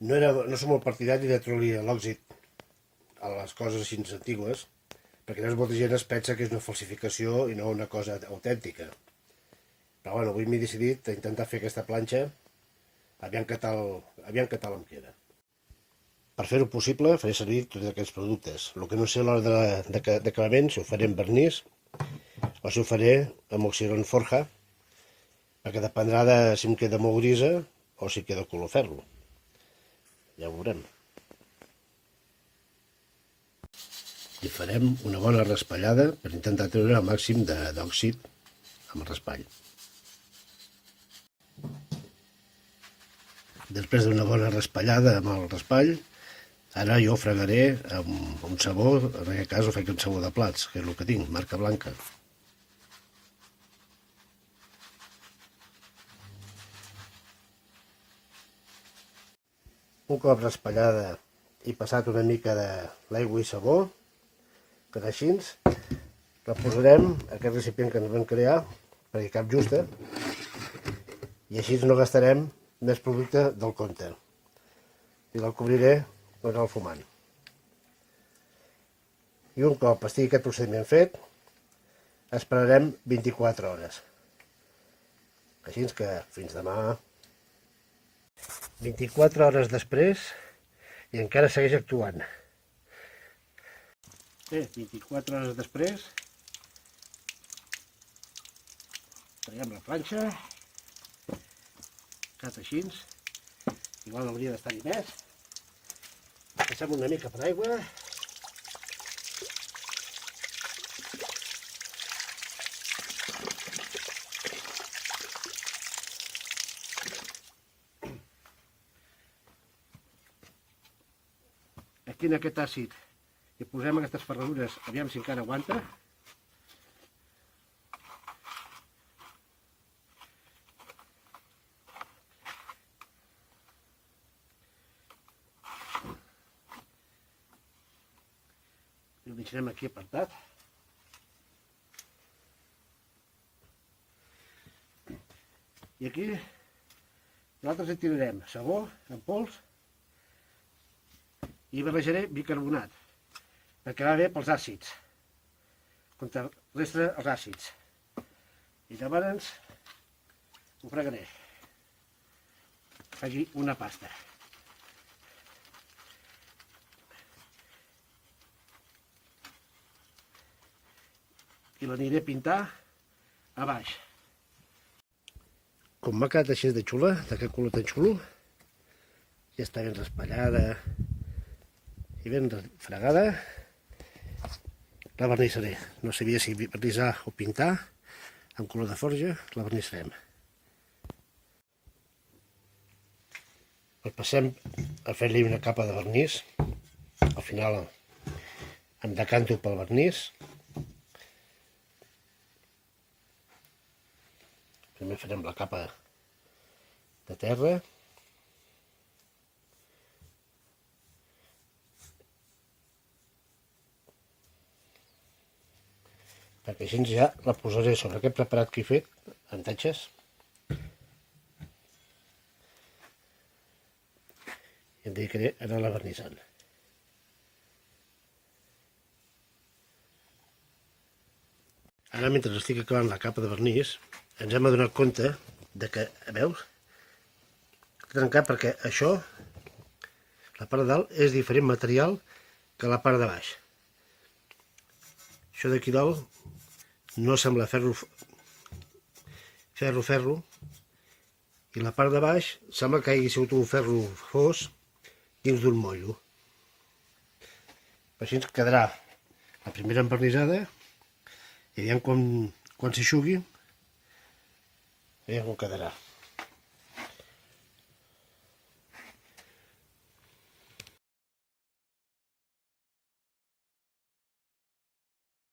No som molt partidari de treure l'òxid a les coses així antigues, perquè llavors molta gent es pensa que és una falsificació i no una cosa autèntica. Però bueno, avui m'he decidit a intentar fer aquesta planxa, aviam què tal em queda. Per fer-ho possible faré servir tots aquests productes. El que no sé a l'hora d'acabament, si ho faré amb vernís o si ho faré amb oxiron forja, perquè dependrà de si em queda molt grisa o si queda color ferro. Ja ho veurem. I farem una bona raspallada per intentar treure el màxim d'òxid amb el raspall. Després d'una bona raspallada amb el raspall, ara jo ho fregaré amb un sabó, en aquest cas ho faig amb sabó de plats, que és el que tinc, marca blanca. Un cop raspallada i passat una mica de l'aigua i sabó, que així, reposarem aquest recipient que ens vam crear, perquè cap justa, i així no gastarem més producte del compte. I el cobriré amb el fumant. I un cop estigui aquest procediment fet, esperarem 24 hores. Així que fins demà. 24 hores després i encara segueix actuant. Bé, 24 hores després, traiem la planxa, cat així, igual hauria d'estar-hi més. Passem una mica per aigua. Aquí en aquest àcid hi posem aquestes ferradures, aviam si encara aguanta. I ho deixarem aquí apartat. I aquí nosaltres hi tirarem sabó en pols i barrejaré bicarbonat, perquè va bé pels àcids, contrarrestra els àcids. I llavors ho fregaré. Faci una pasta. I l'aniré a pintar a baix. Com m'ha quedat així de xula, d'aquest color tan xulo, ja està ben raspallada i ben fregada, la vernissaré. No sabia si vernissar o pintar amb color de forja, la vernissarem. El passem a fer-li una capa de vernís. Al final em decanto pel vernís. Primer farem la capa de terra. Perquè així ja la posaré sobre aquest preparat que he fet, en tatxes. I em dedicaré a anar-la vernissant. Ara, mentre estic acabant la capa de vernís, ens hem adonat compte de que, veus, he trencat perquè això, la part de dalt, és diferent material que la part de baix. Això d'aquí dalt no sembla ferro, i la part de baix sembla que hagi sigut un ferro fos dins d'un mollo. Així ens quedarà la primera envernissada i veiem quan s'eixugui, veiem com quedarà.